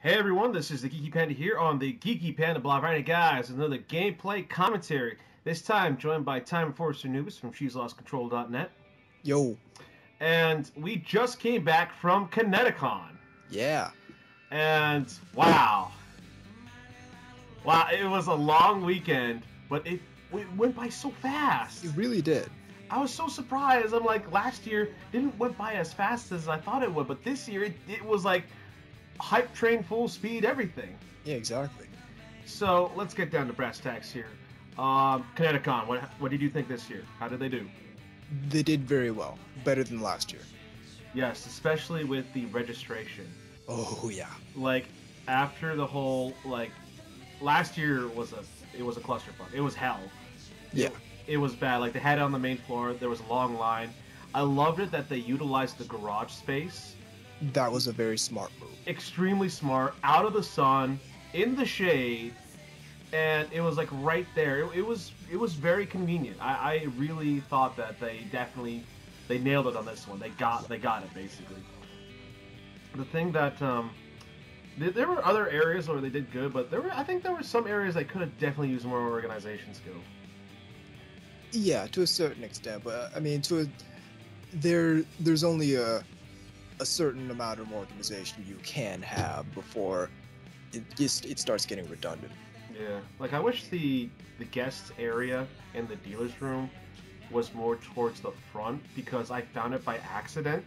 Hey everyone, this is the Geeky Panda here on the Geeky Panda Blog. Right, guys, another gameplay commentary. This time joined by TimeEnforcer Anubis from She'sLostControl.net. Yo. And we just came back from ConnectiCon. Yeah. And wow, it was a long weekend, but it went by so fast. It really did. I was so surprised. I'm like, last year didn't went by as fast as I thought it would, but this year it was like hype train, full speed, everything. Yeah, exactly. So let's get down to brass tacks here. ConnectiCon, what did you think this year? How did they do? They did very well, better than last year. Yes, especially with the registration. Oh yeah. Like after the whole last year was a clusterfuck. It was hell. Yeah. It was bad. Like they had it on the main floor. There was a long line. I loved it that they utilized the garage space. That was a very smart move. Extremely smart, out of the sun, in the shade, and it was like right there. It was very convenient. I really thought that they nailed it on this one. They got it basically. The thing that there were other areas where they did good, but I think there were some areas that could have definitely used more organization skill. Yeah, to a certain extent, but I mean, there's only a certain amount of organization you can have before it starts getting redundant. Yeah, like I wish the guest area in the dealer's room was more towards the front, because I found it by accident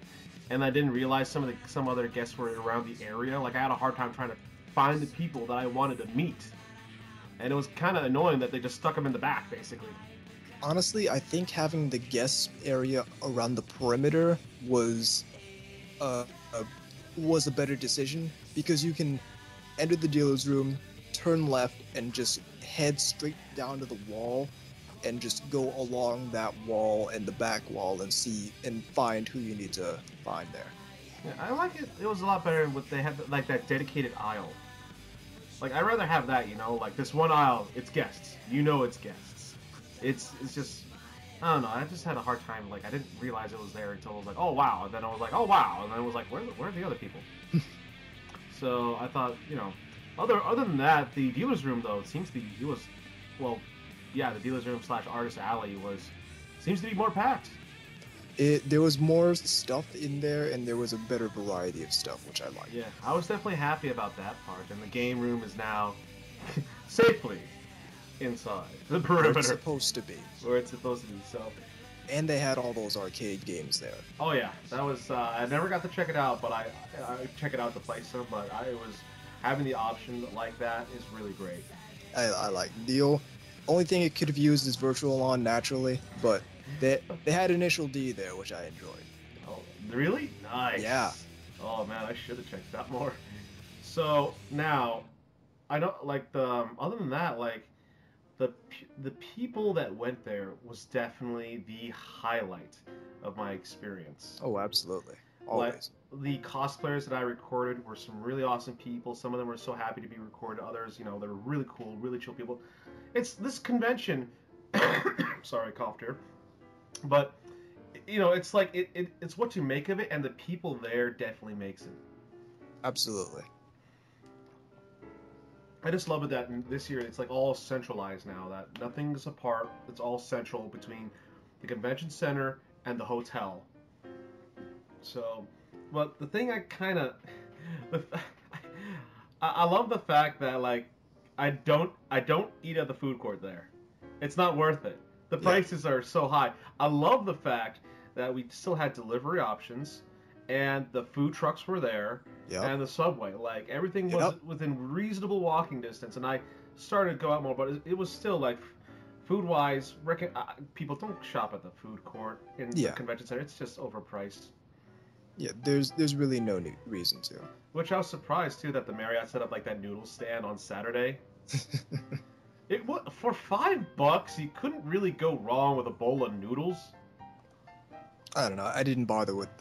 and I didn't realize some other guests were around the area. Like I had a hard time trying to find the people that I wanted to meet, and it was kind of annoying that they just stuck them in the back basically. Honestly, I think having the guest area around the perimeter was a better decision, because you can enter the dealer's room, turn left, and just head straight down to the wall and just go along that wall and the back wall and see and find who you need to find there. Yeah, I like it. It was a lot better with they had like that dedicated aisle. Like I'd rather have that, like this one aisle, it's guests. It's guests. It's just, I don't know. I just had a hard time. Like I didn't realize it was there until I was like, oh wow, and then I was like, oh wow, and then I was like, where are the other people? So I thought, other than that, the dealer's room though the dealer's room / artist alley seems to be more packed. There was more stuff in there, and there was a better variety of stuff, which I liked. Yeah, I was definitely happy about that part, and the game room is now safely inside the perimeter. Where it's supposed to be. So. And they had all those arcade games there. Oh yeah, that was. I never got to check it out, but I check it out to play some. But having the option like that is really great. I like the only thing it could have used is Virtual On naturally, but they had Initial D there, which I enjoyed. Oh really? Nice. Yeah. Oh man, I should have checked that more. So now, I know other than that the people that went there was definitely the highlight of my experience. Oh, absolutely. Always. Like, the cosplayers that I recorded were some really awesome people. Some of them were so happy to be recorded. Others, they were really cool, really chill people. It's this convention. Sorry, I coughed here. But it's like it's what you make of it, and the people there definitely makes it. Absolutely. I just love it that this year it's like all centralized now, that nothing's apart. It's all central between the convention center and the hotel. So, but the thing I love the fact that I don't eat at the food court there. It's not worth it. The prices are so high. I love the fact that we still had delivery options, and the food trucks were there. Yep. And the subway, everything was within reasonable walking distance, and I started to go out more, but it was still food-wise, people don't shop at the food court in the convention center. It's just overpriced. Yeah, there's really no reason to. Which I was surprised too that the Marriott set up that noodle stand on Saturday. For $5, you couldn't really go wrong with a bowl of noodles. I don't know. I didn't bother with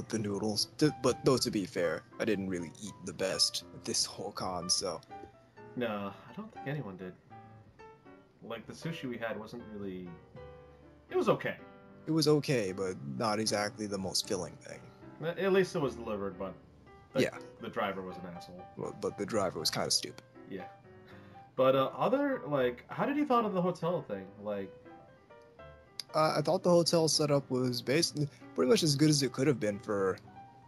the noodles, but though to be fair, I didn't really eat the best this whole con, so. No, I don't think anyone did. The sushi we had wasn't really. It was okay. It was okay, but not exactly the most filling thing. At least it was delivered, but But Yeah. the driver was an asshole. Well, but the driver was kind of stupid. Yeah. But other like, how did you thought of the hotel thing? Like, I thought the hotel setup was basically pretty much as good as it could have been for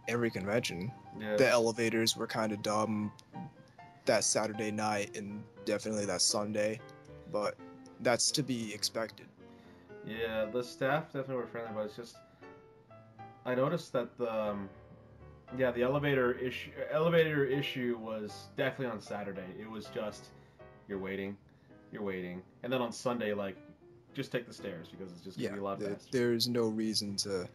every convention. yeah, The elevators were kind of dumb that Saturday night and definitely that Sunday, but that's to be expected. yeah, the staff definitely were friendly, but it's just I noticed that the elevator issue was definitely on Saturday. It was just you're waiting, and then on Sunday like just take the stairs because it's just gonna be a lot faster. There's no reason to.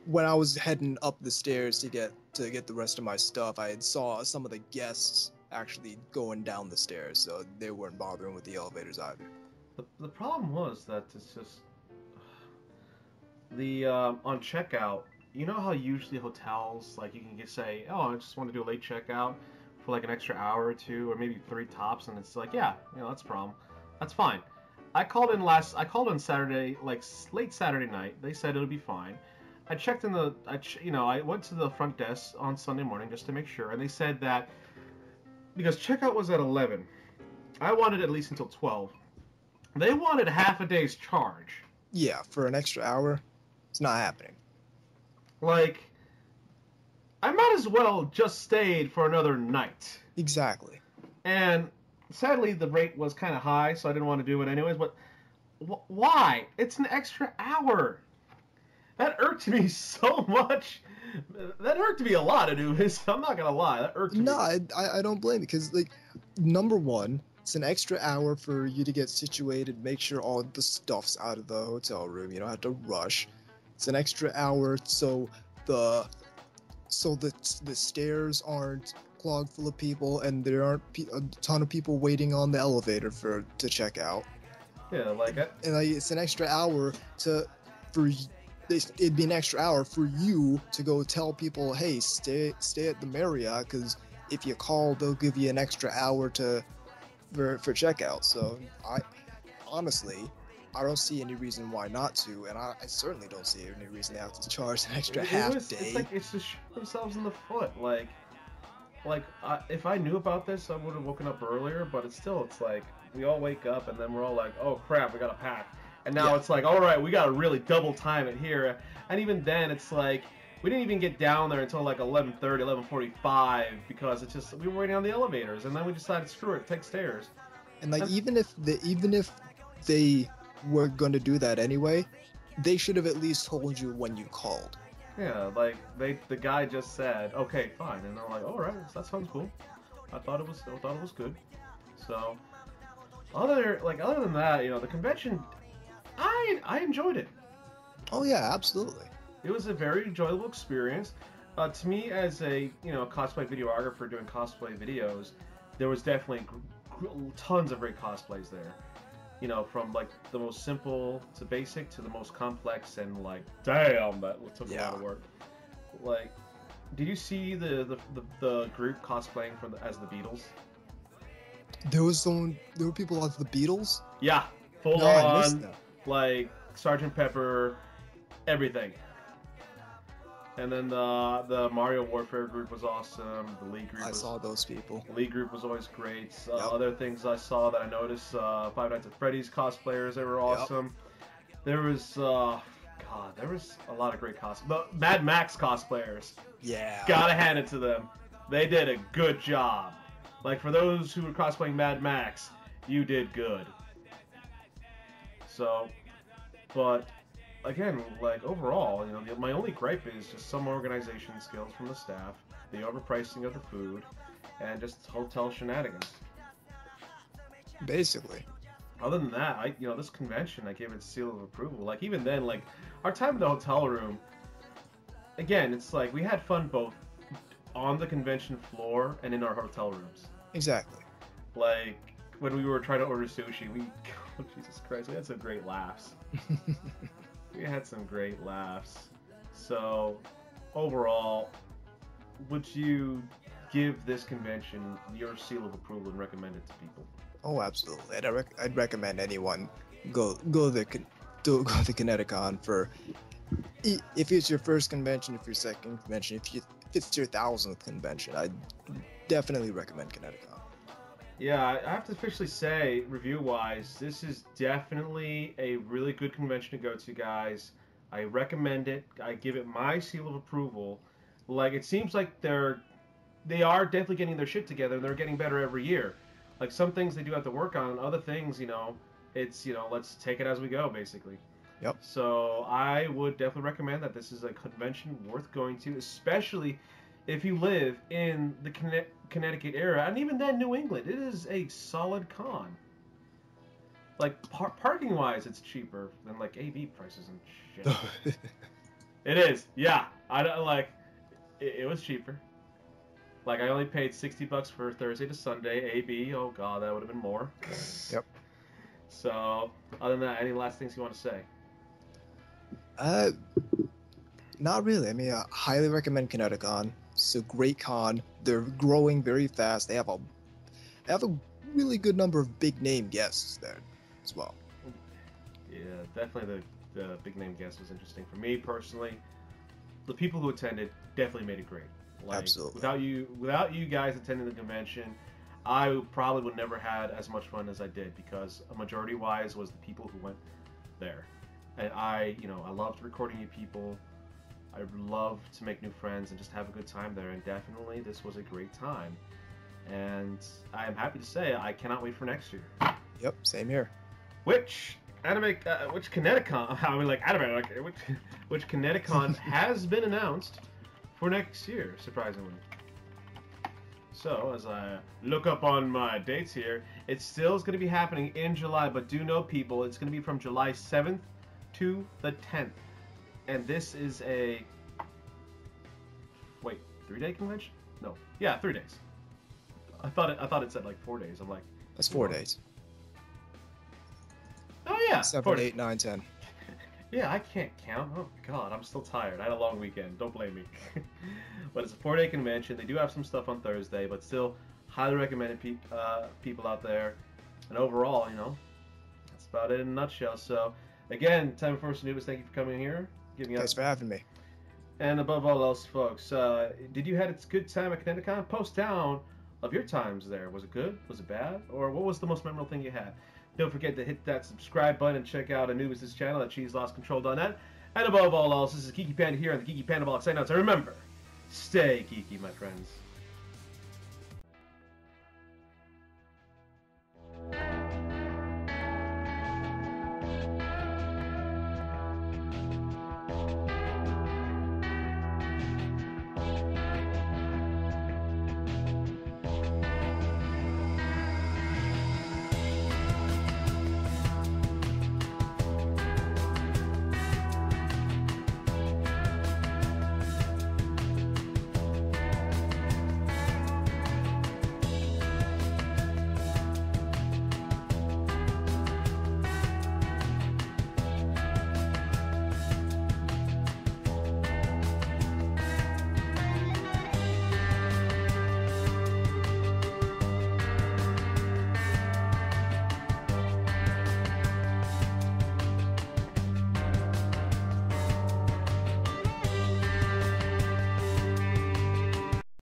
When I was heading up the stairs to get the rest of my stuff, I had saw some of the guests actually going down the stairs, so they weren't bothering with the elevators either. The problem was that it's just the on checkout. You know how usually hotels like you can just say, oh, I just want to do a late checkout for like an extra hour or two or maybe 3 tops, and it's like, yeah, that's a problem. That's fine. I called in Saturday, like late Saturday night. They said it'll be fine. I checked I went to the front desk on Sunday morning just to make sure, and they said that because checkout was at 11, I wanted at least until 12. They wanted half a day's charge. Yeah, for an extra hour, it's not happening. Like, I might as well just stayed for another night. Exactly. And sadly, the rate was kind of high, so I didn't want to do it anyways. But why? It's an extra hour. That irked me so much. That irked me a lot, Anubis. I'm not gonna lie. That irked me. No, I don't blame you because, like, number one, it's an extra hour for you to get situated, make sure all the stuff's out of the hotel room. You don't have to rush. It's an extra hour so the stairs aren't clogged full of people and there aren't a ton of people waiting on the elevator to check out. Yeah, like that. And like, it's an extra hour it'd be an extra hour for you to go tell people, hey, stay at the Marriott, because if you call, they'll give you an extra hour for checkout. So I don't see any reason why not to, and I certainly don't see any reason they have to charge an extra half day. It's like it's to shoot themselves in the foot. Like if I knew about this, I would have woken up earlier. But it's like we all wake up and then we're all like, oh crap, we gotta pack. And now it's like, all right, we gotta really double time it here. And even then, it's like we didn't even get down there until like 11:30, 11:45 because it's just we were waiting on the elevators, and then we decided, screw it, take stairs. And like even if they were going to do that anyway, they should have at least told you when you called. Yeah, like the guy just said, okay, fine, and they're like, all right, that sounds cool. I thought it was good. So other than that, the convention, I enjoyed it. Oh yeah, absolutely. It was a very enjoyable experience. To me, as a cosplay videographer doing cosplay videos, there was definitely tons of great cosplays there. From like the most simple to basic to the most complex, and like, damn, that took a lot of work. Like, did you see the group cosplaying as the Beatles? There were people as the Beatles? Yeah, full on, like Sgt. Pepper, everything. And then the Mario Warfare group was awesome. The League group. I saw those people. The League group was always great. Other things I saw that I noticed: Five Nights at Freddy's cosplayers. They were awesome. Yep. There was there was a lot of great cosplays. The Mad Max cosplayers. Yeah. Gotta hand it to them. They did a good job. Like, for those who were cosplaying Mad Max, you did good. So, but again, like, overall, my only gripe is just some organization skills from the staff, the overpricing of the food, and just hotel shenanigans. Basically. Other than that, this convention, I gave it a seal of approval. Like, even then, like, our time in the hotel room, again, it's like we had fun both on the convention floor and in our hotel rooms. Exactly. Like, when we were trying to order sushi, oh, Jesus Christ, we had some great laughs. We had some great laughs. So, overall, would you give this convention your seal of approval and recommend it to people? Oh, absolutely. I'd recommend anyone go to ConnectiCon for, if it's your first convention, if your second convention, if it's your 1000th convention, I definitely recommend ConnectiCon. Yeah, I have to officially say, review-wise, this is definitely a really good convention to go to, guys. I recommend it. I give it my seal of approval. Like, it seems like they are definitely getting their shit together, and they're getting better every year. Like, some things they do have to work on, other things, it's, let's take it as we go, basically. Yep. So I would definitely recommend that this is a convention worth going to, especially if you live in the Connecticut area, and even then New England. It is a solid con. Like, parking-wise, it's cheaper than, like, AV prices and shit. It is, yeah. It was cheaper. Like, I only paid $60 for Thursday to Sunday. AV, oh god, that would have been more. Yep. So, other than that, any last things you want to say? Not really. I mean, I highly recommend ConnectiCon. It's a great con. They're growing very fast. They have a really good number of big name guests there as well. Yeah, definitely the big name guest was interesting. For me personally, the people who attended definitely made it great. Like, absolutely. Without you guys attending the convention, I probably would never had as much fun as I did, because a majority wise was the people who went there. And I loved recording you people. I love to make new friends and just have a good time there, and definitely this was a great time. And I am happy to say I cannot wait for next year. Yep, same here. Which ConnectiCon? I mean, like anime, like which ConnectiCon has been announced for next year, surprisingly. So as I look up on my dates here, it still is going to be happening in July, but do know, people, it's going to be from July 7th to the 10th. And this is a 3-day convention? No. Yeah, 3 days. I thought it said like 4 days. I'm like, that's 4 days. Oh yeah, 7, 8, 9, 10. Yeah, I can't count. Oh god, I'm still tired. I had a long weekend. Don't blame me. But it's a 4-day convention. They do have some stuff on Thursday, but still highly recommended people out there. And overall, that's about it in a nutshell. So again, TimeEnforcer Anubis, thank you for coming here. Thanks for having me. And above all else, folks, did you have a good time at ConnectiCon? Post down of your times there. Was it good? Was it bad? Or what was the most memorable thing you had? Don't forget to hit that subscribe button and check out Anubis' channel at cheeselostcontrol.net. And above all else, this is Geeky Panda here on the Geeky Panda Blog sign out. So remember, stay geeky, my friends.